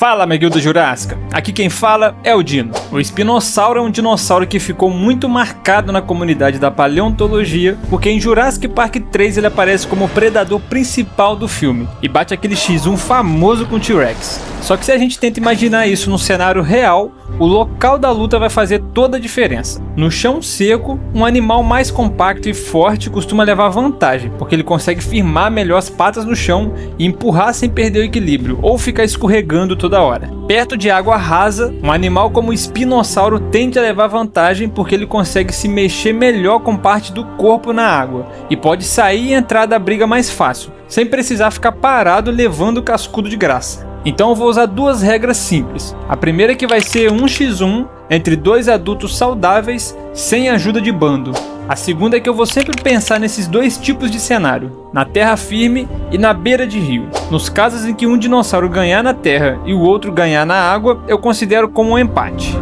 Fala, amiguinho do Jurássica! Aqui quem fala é o Dino. O espinossauro é um dinossauro que ficou muito marcado na comunidade da paleontologia, porque em Jurassic Park 3 ele aparece como o predador principal do filme e bate aquele X1 famoso com o T-Rex. Só que se a gente tenta imaginar isso num cenário real, o local da luta vai fazer toda a diferença. No chão seco, um animal mais compacto e forte costuma levar vantagem, porque ele consegue firmar melhor as patas no chão e empurrar sem perder o equilíbrio, ou ficar escorregando toda hora. Perto de água rasa, um animal como o espinossauro tende a levar vantagem porque ele consegue se mexer melhor com parte do corpo na água, e pode sair e entrar da briga mais fácil, sem precisar ficar parado levando o cascudo de graça. Então eu vou usar duas regras simples. A primeira é que vai ser 1x1 entre dois adultos saudáveis sem ajuda de bando. A segunda é que eu vou sempre pensar nesses dois tipos de cenário, na terra firme e na beira de rio. Nos casos em que um dinossauro ganhar na terra e o outro ganhar na água, eu considero como um empate.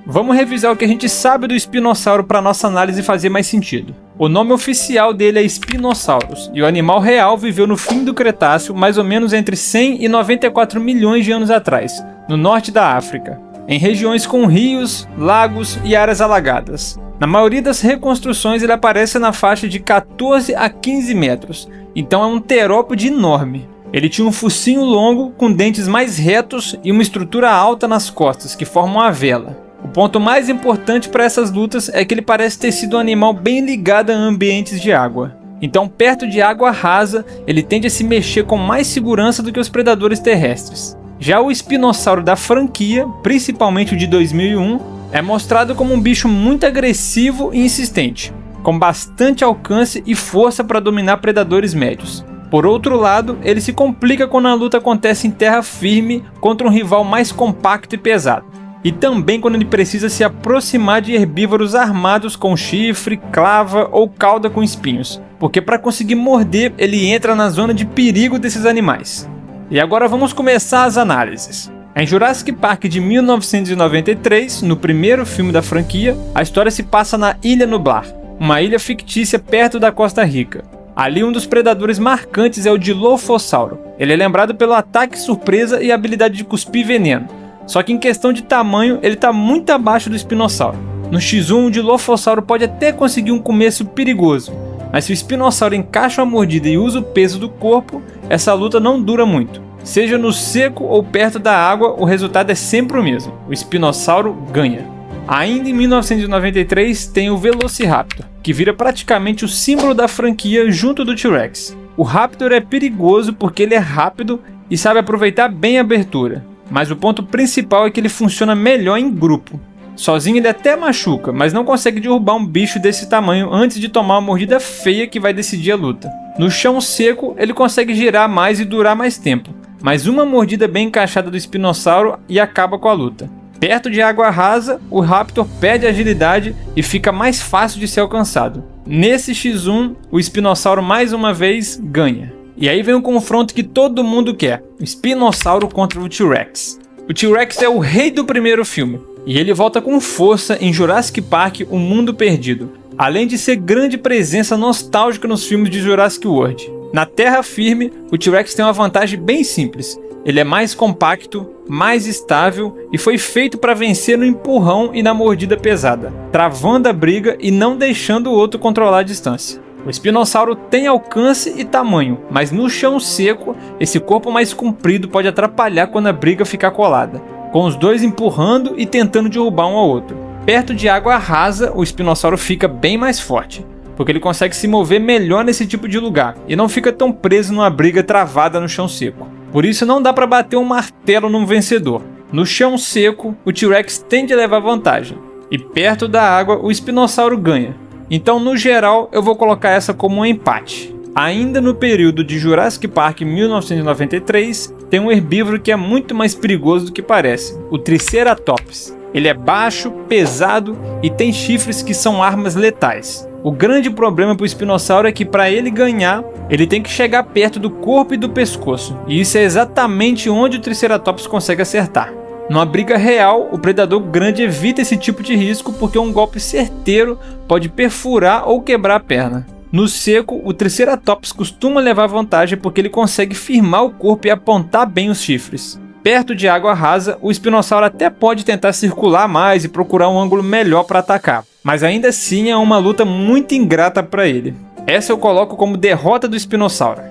Vamos revisar o que a gente sabe do espinossauro para nossa análise fazer mais sentido. O nome oficial dele é Spinosaurus, e o animal real viveu no fim do Cretáceo, mais ou menos entre 100 e 94 milhões de anos atrás, no norte da África, em regiões com rios, lagos e áreas alagadas. Na maioria das reconstruções ele aparece na faixa de 14 a 15 metros, então é um terópode enorme. Ele tinha um focinho longo, com dentes mais retos e uma estrutura alta nas costas, que formam uma vela. O ponto mais importante para essas lutas é que ele parece ter sido um animal bem ligado a ambientes de água. Então, perto de água rasa, ele tende a se mexer com mais segurança do que os predadores terrestres. Já o espinossauro da franquia, principalmente o de 2001, é mostrado como um bicho muito agressivo e insistente, com bastante alcance e força para dominar predadores médios. Por outro lado, ele se complica quando a luta acontece em terra firme contra um rival mais compacto e pesado. E também quando ele precisa se aproximar de herbívoros armados com chifre, clava ou cauda com espinhos, porque para conseguir morder ele entra na zona de perigo desses animais. E agora vamos começar as análises. Em Jurassic Park de 1993, no primeiro filme da franquia, a história se passa na Ilha Nublar, uma ilha fictícia perto da Costa Rica. Ali um dos predadores marcantes é o Dilophosauro. Ele é lembrado pelo ataque surpresa e a habilidade de cuspir veneno. Só que em questão de tamanho, ele está muito abaixo do espinossauro. No X1, o Dilophosauro pode até conseguir um começo perigoso, mas se o espinossauro encaixa a mordida e usa o peso do corpo, essa luta não dura muito. Seja no seco ou perto da água, o resultado é sempre o mesmo: o espinossauro ganha. Ainda em 1993 tem o Velociraptor, que vira praticamente o símbolo da franquia junto do T-Rex. O Raptor é perigoso porque ele é rápido e sabe aproveitar bem a abertura. Mas o ponto principal é que ele funciona melhor em grupo. Sozinho ele até machuca, mas não consegue derrubar um bicho desse tamanho antes de tomar uma mordida feia que vai decidir a luta. No chão seco ele consegue girar mais e durar mais tempo, mas uma mordida bem encaixada do espinossauro e acaba com a luta. Perto de água rasa, o Raptor perde agilidade e fica mais fácil de ser alcançado. Nesse X1, o espinossauro mais uma vez ganha. E aí vem um confronto que todo mundo quer: o espinossauro contra o T-Rex. O T-Rex é o rei do primeiro filme, e ele volta com força em Jurassic Park: O Mundo Perdido, além de ser grande presença nostálgica nos filmes de Jurassic World. Na terra firme, o T-Rex tem uma vantagem bem simples: ele é mais compacto, mais estável e foi feito para vencer no empurrão e na mordida pesada, travando a briga e não deixando o outro controlar a distância. O espinossauro tem alcance e tamanho, mas no chão seco, esse corpo mais comprido pode atrapalhar quando a briga ficar colada, com os dois empurrando e tentando derrubar um ao outro. Perto de água rasa, o espinossauro fica bem mais forte, porque ele consegue se mover melhor nesse tipo de lugar e não fica tão preso numa briga travada no chão seco. Por isso não dá para bater um martelo num vencedor. No chão seco, o T-Rex tende a levar vantagem, e perto da água, o espinossauro ganha. Então, no geral, eu vou colocar essa como um empate. Ainda no período de Jurassic Park 1993, tem um herbívoro que é muito mais perigoso do que parece: o Triceratops. Ele é baixo, pesado e tem chifres que são armas letais. O grande problema para o espinossauro é que para ele ganhar, ele tem que chegar perto do corpo e do pescoço, e isso é exatamente onde o Triceratops consegue acertar. Numa briga real, o predador grande evita esse tipo de risco porque um golpe certeiro pode perfurar ou quebrar a perna. No seco, o Triceratops costuma levar vantagem porque ele consegue firmar o corpo e apontar bem os chifres. Perto de água rasa, o espinossauro até pode tentar circular mais e procurar um ângulo melhor para atacar, mas ainda assim é uma luta muito ingrata para ele. Essa eu coloco como derrota do espinossauro.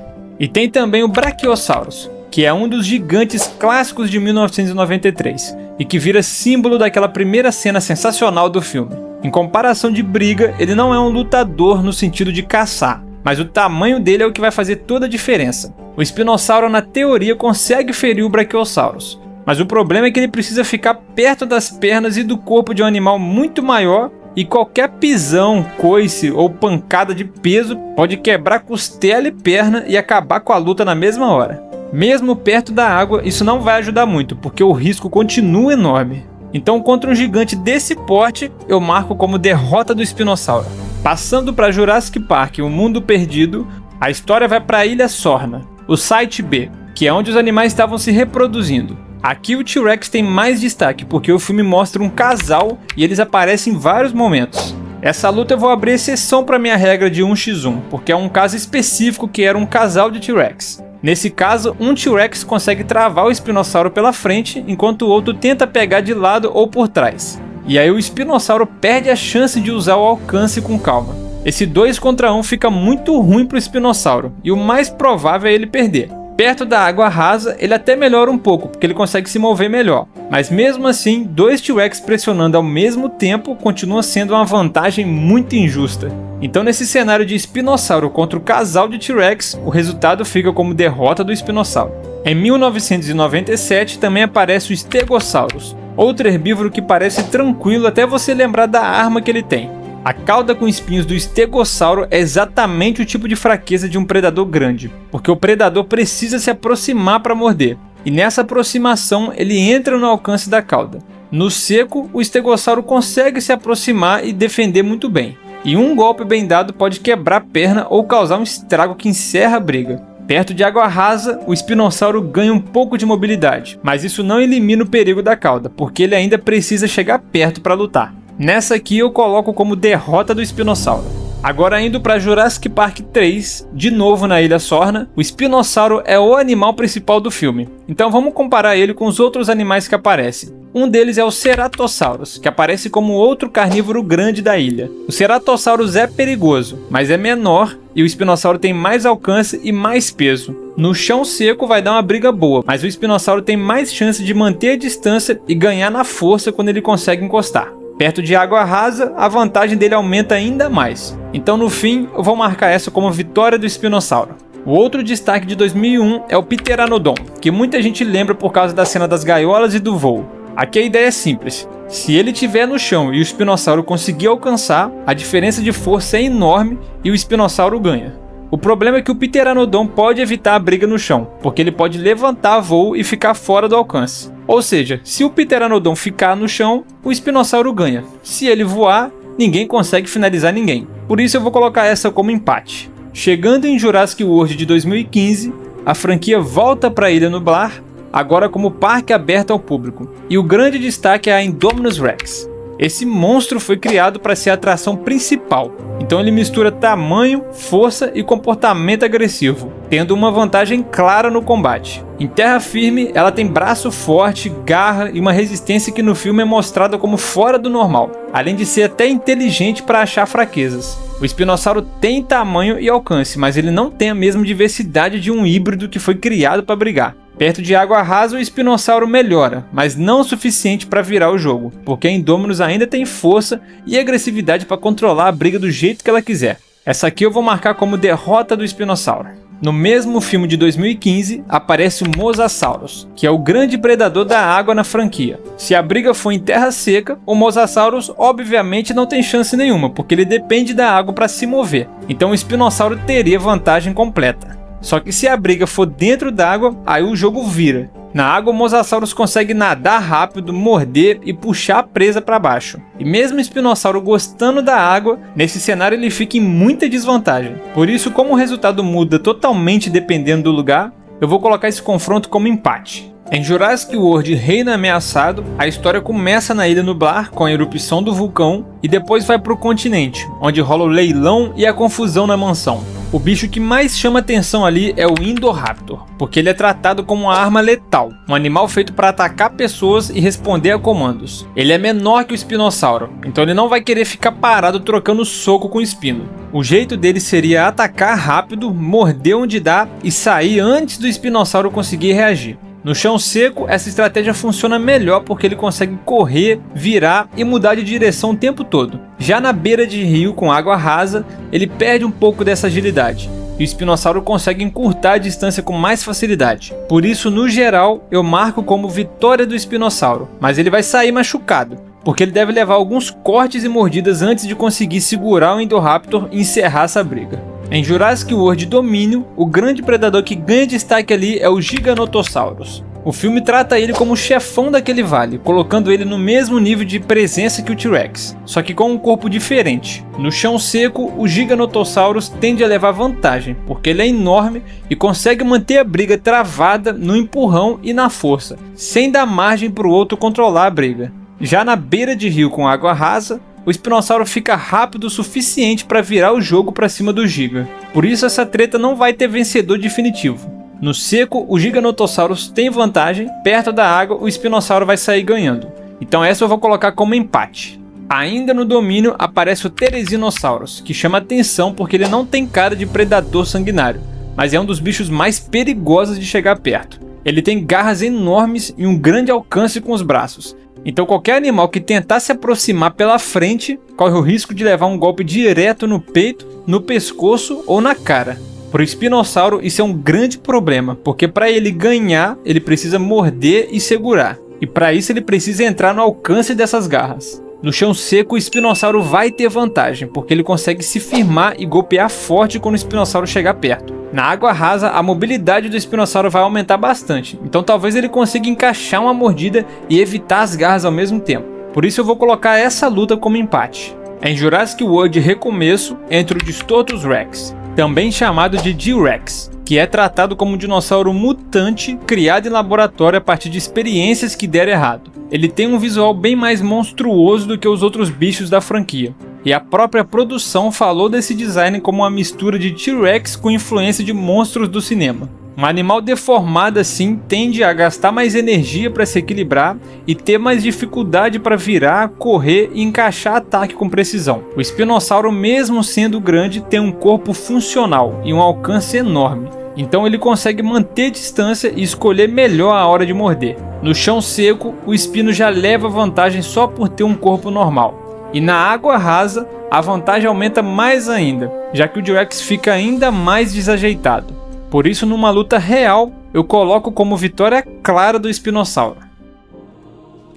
E tem também o Brachiosaurus, que é um dos gigantes clássicos de 1993 e que vira símbolo daquela primeira cena sensacional do filme. Em comparação de briga, ele não é um lutador no sentido de caçar, mas o tamanho dele é o que vai fazer toda a diferença. O espinossauro, na teoria, consegue ferir o Brachiosaurus, mas o problema é que ele precisa ficar perto das pernas e do corpo de um animal muito maior, e qualquer pisão, coice ou pancada de peso pode quebrar costela e perna e acabar com a luta na mesma hora. Mesmo perto da água, isso não vai ajudar muito, porque o risco continua enorme. Então, contra um gigante desse porte, eu marco como derrota do espinossauro. Passando para Jurassic Park, O Mundo Perdido, a história vai para a Ilha Sorna, o Site B, que é onde os animais estavam se reproduzindo. Aqui o T-Rex tem mais destaque, porque o filme mostra um casal e eles aparecem em vários momentos. Essa luta eu vou abrir exceção para minha regra de 1x1, porque é um caso específico que era um casal de T-Rex. Nesse caso, um T-Rex consegue travar o espinossauro pela frente, enquanto o outro tenta pegar de lado ou por trás. E aí o espinossauro perde a chance de usar o alcance com calma. Esse 2 contra 1 fica muito ruim para o espinossauro, e o mais provável é ele perder. Perto da água rasa, ele até melhora um pouco, porque ele consegue se mover melhor. Mas mesmo assim, 2 T-Rex pressionando ao mesmo tempo continua sendo uma vantagem muito injusta. Então nesse cenário de espinossauro contra o casal de T-Rex, o resultado fica como derrota do espinossauro. Em 1997 também aparece o Stegosaurus, outro herbívoro que parece tranquilo até você lembrar da arma que ele tem. A cauda com espinhos do estegossauro é exatamente o tipo de fraqueza de um predador grande, porque o predador precisa se aproximar para morder, e nessa aproximação ele entra no alcance da cauda. No seco, o estegossauro consegue se aproximar e defender muito bem, e um golpe bem dado pode quebrar a perna ou causar um estrago que encerra a briga. Perto de água rasa, o espinossauro ganha um pouco de mobilidade, mas isso não elimina o perigo da cauda, porque ele ainda precisa chegar perto para lutar. Nessa aqui eu coloco como derrota do espinossauro. Agora indo para Jurassic Park 3, de novo na Ilha Sorna, o espinossauro é o animal principal do filme. Então vamos comparar ele com os outros animais que aparecem. Um deles é o Ceratosaurus, que aparece como outro carnívoro grande da ilha. O Ceratosaurus é perigoso, mas é menor e o espinossauro tem mais alcance e mais peso. No chão seco vai dar uma briga boa, mas o espinossauro tem mais chance de manter a distância e ganhar na força quando ele consegue encostar. Perto de água rasa, a vantagem dele aumenta ainda mais. Então no fim, eu vou marcar essa como vitória do espinossauro. O outro destaque de 2001 é o Pteranodon, que muita gente lembra por causa da cena das gaiolas e do voo. Aqui a ideia é simples. Se ele estiver no chão e o espinossauro conseguir alcançar, a diferença de força é enorme e o espinossauro ganha. O problema é que o Pteranodon pode evitar a briga no chão, porque ele pode levantar voo e ficar fora do alcance. Ou seja, se o Pteranodon ficar no chão, o espinossauro ganha. Se ele voar, ninguém consegue finalizar ninguém. Por isso eu vou colocar essa como empate. Chegando em Jurassic World de 2015, a franquia volta para a Ilha Nublar, agora como parque aberto ao público. E o grande destaque é a Indominus Rex. Esse monstro foi criado para ser a atração principal, então ele mistura tamanho, força e comportamento agressivo, tendo uma vantagem clara no combate. Em terra firme, ela tem braço forte, garra e uma resistência que no filme é mostrada como fora do normal, além de ser até inteligente para achar fraquezas. O espinossauro tem tamanho e alcance, mas ele não tem a mesma diversidade de um híbrido que foi criado para brigar. Perto de água rasa, o espinossauro melhora, mas não o suficiente para virar o jogo, porque a Indominus ainda tem força e agressividade para controlar a briga do jeito que ela quiser. Essa aqui eu vou marcar como derrota do espinossauro. No mesmo filme de 2015, aparece o Mosasaurus, que é o grande predador da água na franquia. Se a briga for em terra seca, o Mosasaurus obviamente não tem chance nenhuma, porque ele depende da água para se mover, então o espinossauro teria vantagem completa. Só que se a briga for dentro d'água, aí o jogo vira. Na água, o Mosasaurus consegue nadar rápido, morder e puxar a presa para baixo. E mesmo o espinossauro gostando da água, nesse cenário ele fica em muita desvantagem. Por isso, como o resultado muda totalmente dependendo do lugar, eu vou colocar esse confronto como empate. Em Jurassic World Reino Ameaçado, a história começa na Ilha Nublar com a erupção do vulcão e depois vai para o continente, onde rola o leilão e a confusão na mansão. O bicho que mais chama atenção ali é o Indoraptor, porque ele é tratado como uma arma letal, um animal feito para atacar pessoas e responder a comandos. Ele é menor que o espinossauro, então ele não vai querer ficar parado trocando soco com o espino. O jeito dele seria atacar rápido, morder onde dá e sair antes do espinossauro conseguir reagir. No chão seco, essa estratégia funciona melhor porque ele consegue correr, virar e mudar de direção o tempo todo. Já na beira de rio com água rasa, ele perde um pouco dessa agilidade. E o espinossauro consegue encurtar a distância com mais facilidade. Por isso, no geral, eu marco como vitória do espinossauro, mas ele vai sair machucado, porque ele deve levar alguns cortes e mordidas antes de conseguir segurar o Indoraptor e encerrar essa briga. Em Jurassic World Domínio, o grande predador que ganha destaque ali é o Giganotosaurus. O filme trata ele como o chefão daquele vale, colocando ele no mesmo nível de presença que o T-Rex, só que com um corpo diferente. No chão seco, o Giganotosaurus tende a levar vantagem, porque ele é enorme e consegue manter a briga travada no empurrão e na força, sem dar margem para o outro controlar a briga. Já na beira de rio com água rasa, o espinossauro fica rápido o suficiente para virar o jogo para cima do Giga. Por isso essa treta não vai ter vencedor definitivo. No seco, o Giganotosaurus tem vantagem, perto da água o espinossauro vai sair ganhando. Então essa eu vou colocar como empate. Ainda no domínio aparece o Therizinosaurus, que chama atenção porque ele não tem cara de predador sanguinário, mas é um dos bichos mais perigosos de chegar perto. Ele tem garras enormes e um grande alcance com os braços. Então qualquer animal que tentar se aproximar pela frente corre o risco de levar um golpe direto no peito, no pescoço ou na cara. Para o espinossauro isso é um grande problema, porque para ele ganhar ele precisa morder e segurar. E para isso ele precisa entrar no alcance dessas garras. No chão seco o espinossauro vai ter vantagem, porque ele consegue se firmar e golpear forte quando o espinossauro chegar perto. Na água rasa, a mobilidade do espinossauro vai aumentar bastante, então talvez ele consiga encaixar uma mordida e evitar as garras ao mesmo tempo. Por isso eu vou colocar essa luta como empate. Em Jurassic World Recomeço, entre o Distortus Rex, também chamado de T-Rex, que é tratado como um dinossauro mutante criado em laboratório a partir de experiências que deram errado. Ele tem um visual bem mais monstruoso do que os outros bichos da franquia, e a própria produção falou desse design como uma mistura de T-Rex com influência de monstros do cinema. Um animal deformado assim tende a gastar mais energia para se equilibrar e ter mais dificuldade para virar, correr e encaixar ataque com precisão. O espinossauro, mesmo sendo grande, tem um corpo funcional e um alcance enorme. Então ele consegue manter distância e escolher melhor a hora de morder. No chão seco, o espino já leva vantagem só por ter um corpo normal. E na água rasa, a vantagem aumenta mais ainda, já que o T-Rex fica ainda mais desajeitado. Por isso, numa luta real, eu coloco como vitória clara do espinossauro.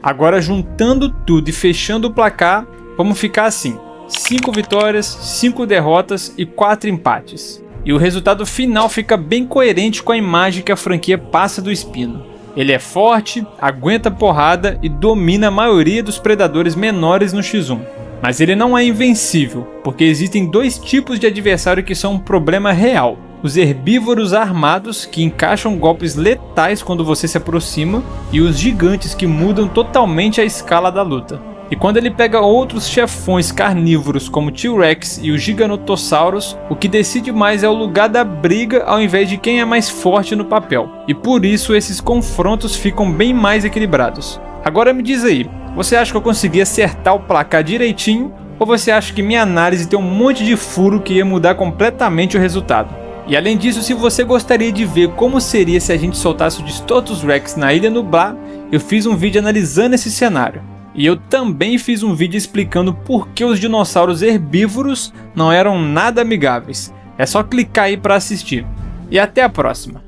Agora, juntando tudo e fechando o placar, vamos ficar assim: 5 vitórias, 5 derrotas e 4 empates. E o resultado final fica bem coerente com a imagem que a franquia passa do espino. Ele é forte, aguenta porrada e domina a maioria dos predadores menores no X1. Mas ele não é invencível, porque existem dois tipos de adversário que são um problema real. Os herbívoros armados, que encaixam golpes letais quando você se aproxima, e os gigantes, que mudam totalmente a escala da luta. E quando ele pega outros chefões carnívoros como T-Rex e o Giganotosaurus, o que decide mais é o lugar da briga ao invés de quem é mais forte no papel. E por isso esses confrontos ficam bem mais equilibrados. Agora me diz aí, você acha que eu consegui acertar o placar direitinho? Ou você acha que minha análise tem um monte de furo que ia mudar completamente o resultado? E além disso, se você gostaria de ver como seria se a gente soltasse o Distortus Rex na Ilha Nublar, eu fiz um vídeo analisando esse cenário. E eu também fiz um vídeo explicando por que os dinossauros herbívoros não eram nada amigáveis. É só clicar aí para assistir. E até a próxima!